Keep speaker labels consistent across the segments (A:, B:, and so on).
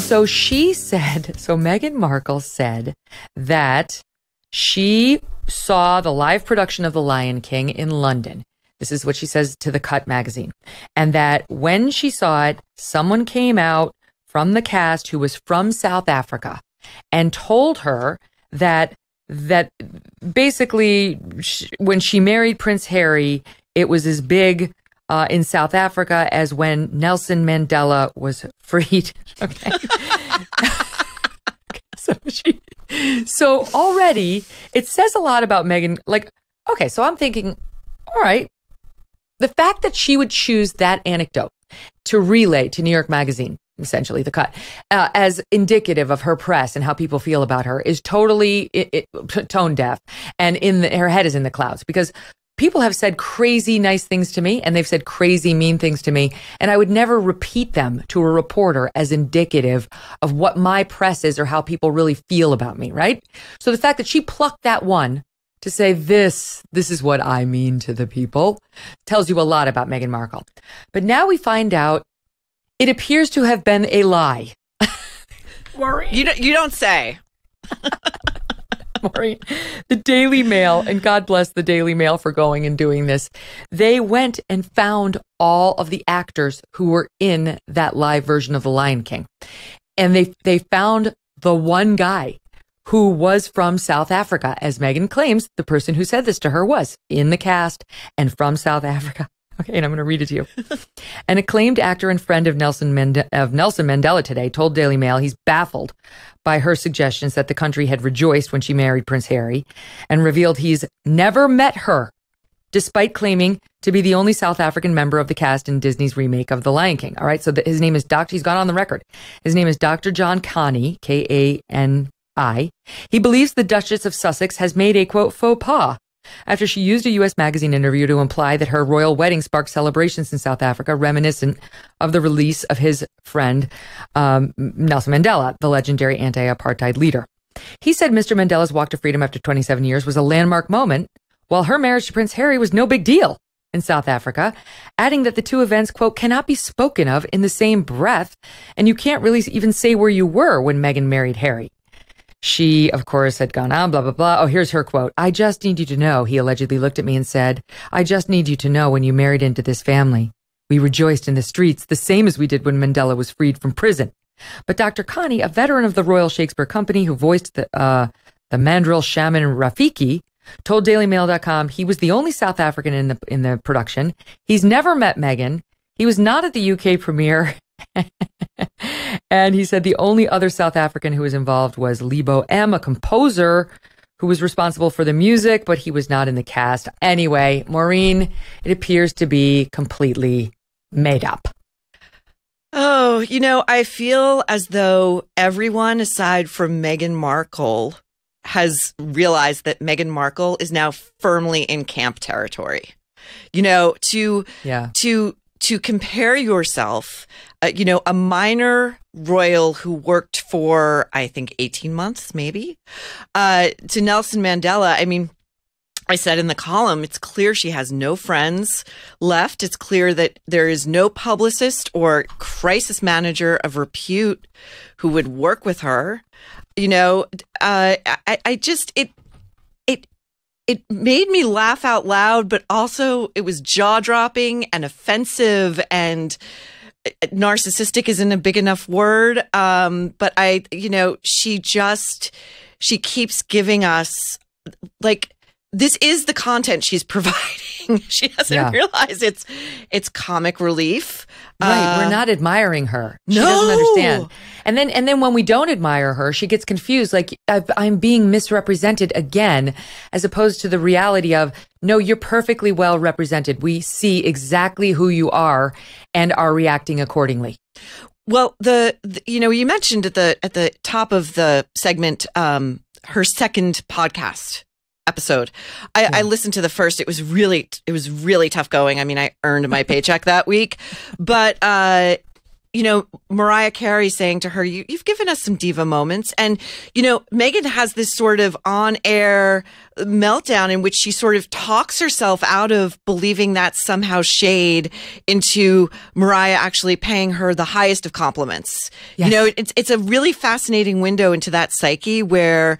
A: so Meghan Markle said that she saw the live production of The Lion King in London. This is what she says to The Cut magazine. And that when she saw it, someone came out from the cast who was from South Africa and told her that basically when she married Prince Harry, it was as big in South Africa as when Nelson Mandela was freed. Okay. So already it says a lot about Megyn. Like, okay, so I'm thinking, all right, the fact that she would choose that anecdote to relay to New York Magazine, essentially The Cut, as indicative of her press and how people feel about her is totally tone deaf, and her head is in the clouds, because people have said crazy nice things to me and they've said crazy mean things to me, and I would never repeat them to a reporter as indicative of what my press is or how people really feel about me, right? So the fact that she plucked that one to say this is what I mean to the people tells you a lot about Meghan Markle. But now we find out it appears to have been a lie.
B: Maureen. You don't say.
A: Maureen, the Daily Mail, and God bless the Daily Mail for going and doing this, they went and found all of the actors who were in that live version of The Lion King. And they found the one guy who was from South Africa, as Megyn claims the person who said this to her was in the cast and from South Africa. Okay, and I'm going to read it to you. An acclaimed actor and friend of Nelson Mandela today told Daily Mail he's baffled by her suggestions that the country had rejoiced when she married Prince Harry, and revealed he's never met her, despite claiming to be the only South African member of the cast in Disney's remake of The Lion King. All right, so his name is he's gone on the record. His name is Dr. John Kani, K-A-N-I. He believes the Duchess of Sussex has made a, quote, faux pas after she used a U.S. magazine interview to imply that her royal wedding sparked celebrations in South Africa, reminiscent of the release of his friend Nelson Mandela, the legendary anti-apartheid leader. He said Mr. Mandela's walk to freedom after 27 years was a landmark moment, while her marriage to Prince Harry was no big deal in South Africa, adding that the two events, quote, cannot be spoken of in the same breath, and you can't really even say where you were when Meghan married Harry. She, of course, had gone on, blah, blah, blah. Oh, here's her quote. I just need you to know, he allegedly looked at me and said, I just need you to know when you married into this family. We rejoiced in the streets, the same as we did when Mandela was freed from prison. But Dr. Kani, a veteran of the Royal Shakespeare Company who voiced the mandrill shaman Rafiki, told DailyMail.com he was the only South African in the production. He's never met Meghan. He was not at the UK premiere. And he said the only other South African who was involved was Lebo M, a composer who was responsible for the music, but he was not in the cast. Anyway, Maureen, it appears to be completely made up.
B: Oh, I feel as though everyone aside from Meghan Markle has realized that Meghan Markle is now firmly in camp territory. To compare yourself, a minor royal who worked for, I think, 18 months, maybe, to Nelson Mandela. I mean, I said in the column, it's clear she has no friends left. It's clear that there is no publicist or crisis manager of repute who would work with her. It made me laugh out loud, but also it was jaw-dropping and offensive, and narcissistic isn't a big enough word. But she keeps giving us, like, this is the content she's providing. She doesn't realize it's comic relief.
A: Right. We're not admiring her. She
B: No.
A: doesn't understand. And then when we don't admire her, she gets confused. Like, I'm being misrepresented again, as opposed to the reality of, no, you're perfectly well represented. We see exactly who you are and are reacting accordingly.
B: Well, you mentioned at the top of the segment, her second podcast episode. I listened to the first. It was really tough going. I mean, I earned my paycheck that week, but Mariah Carey saying to her, you've given us some diva moments. And, Megyn has this sort of on-air meltdown in which she sort of talks herself out of believing that somehow shade into Mariah actually paying her the highest of compliments.
A: Yes.
B: It's a really fascinating window into that psyche where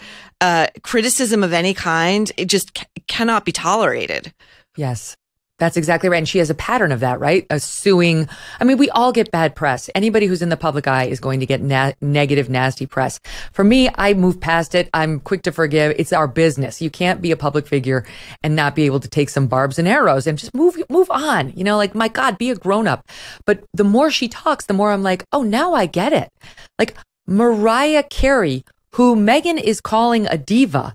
B: criticism of any kind, it just cannot be tolerated.
A: Yes. That's exactly right. And she has a pattern of that, right? Suing. I mean, we all get bad press. Anybody who's in the public eye is going to get negative, nasty press. For me, I move past it. I'm quick to forgive. It's our business. You can't be a public figure and not be able to take some barbs and arrows and just move on. Like, my God, be a grown up. But the more she talks, the more I'm like, oh, now I get it. Like Mariah Carey, who Megyn is calling a diva,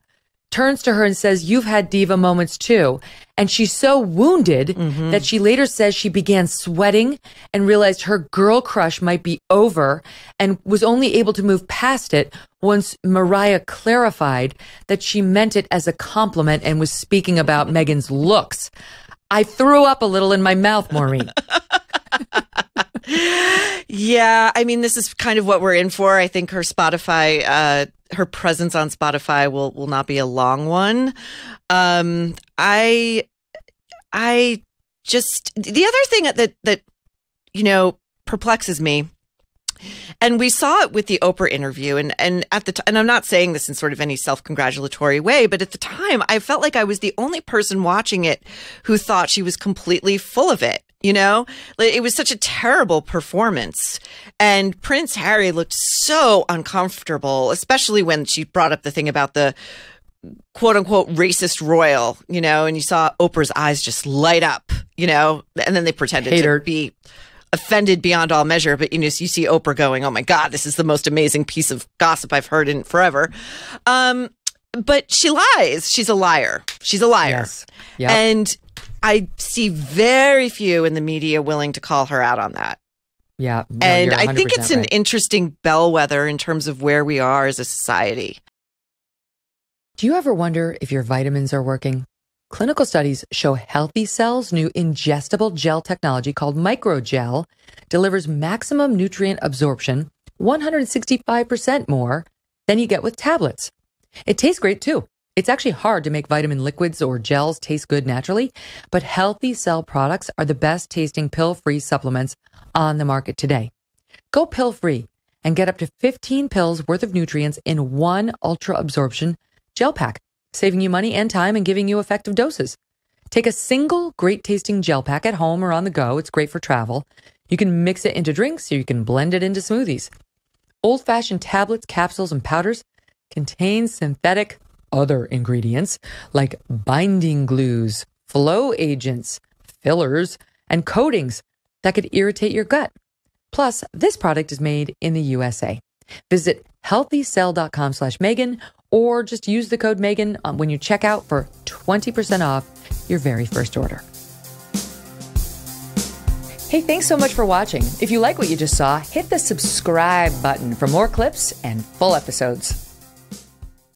A: turns to her and says, you've had diva moments too. And she's so wounded that she later says she began sweating and realized her girl crush might be over and was only able to move past it once Mariah clarified that she meant it as a compliment and was speaking about Megyn's looks. I threw up a little in my mouth, Maureen.
B: Yeah, I mean, this is kind of what we're in for. I think her her presence on Spotify will not be a long one. I just, the other thing that perplexes me, and we saw it with the Oprah interview, and at the and I'm not saying this in sort of any self-congratulatory way, but at the time I felt like I was the only person watching it who thought she was completely full of it. It was such a terrible performance. And Prince Harry looked so uncomfortable, especially when she brought up the thing about the quote unquote racist royal, and you saw Oprah's eyes just light up, and then they pretended to be offended beyond all measure. But, you see Oprah going, oh my God, this is the most amazing piece of gossip I've heard in forever. But she lies. She's a liar. She's a liar.
A: Yes. Yep.
B: And I see very few in the media willing to call her out on that.
A: Yeah. No,
B: and I think it's an
A: right.
B: interesting bellwether in terms of where we are as a society.
A: Do you ever wonder if your vitamins are working? Clinical studies show Healthy Cell's new ingestible gel technology called microgel delivers maximum nutrient absorption 165% more than you get with tablets. It tastes great too. It's actually hard to make vitamin liquids or gels taste good naturally, but Healthy Cell products are the best tasting pill-free supplements on the market today. Go pill-free and get up to 15 pills worth of nutrients in one ultra absorption gel pack, saving you money and time and giving you effective doses. Take a single great tasting gel pack at home or on the go. It's great for travel. You can mix it into drinks or you can blend it into smoothies. Old-fashioned tablets, capsules, and powders contain synthetic other ingredients like binding glues, flow agents, fillers, and coatings that could irritate your gut. Plus, this product is made in the USA. Visit healthycell.com/Megyn or just use the code Megyn when you check out for 20% off your very first order. Hey, thanks so much for watching. If you like what you just saw, hit the subscribe button for more clips and full episodes.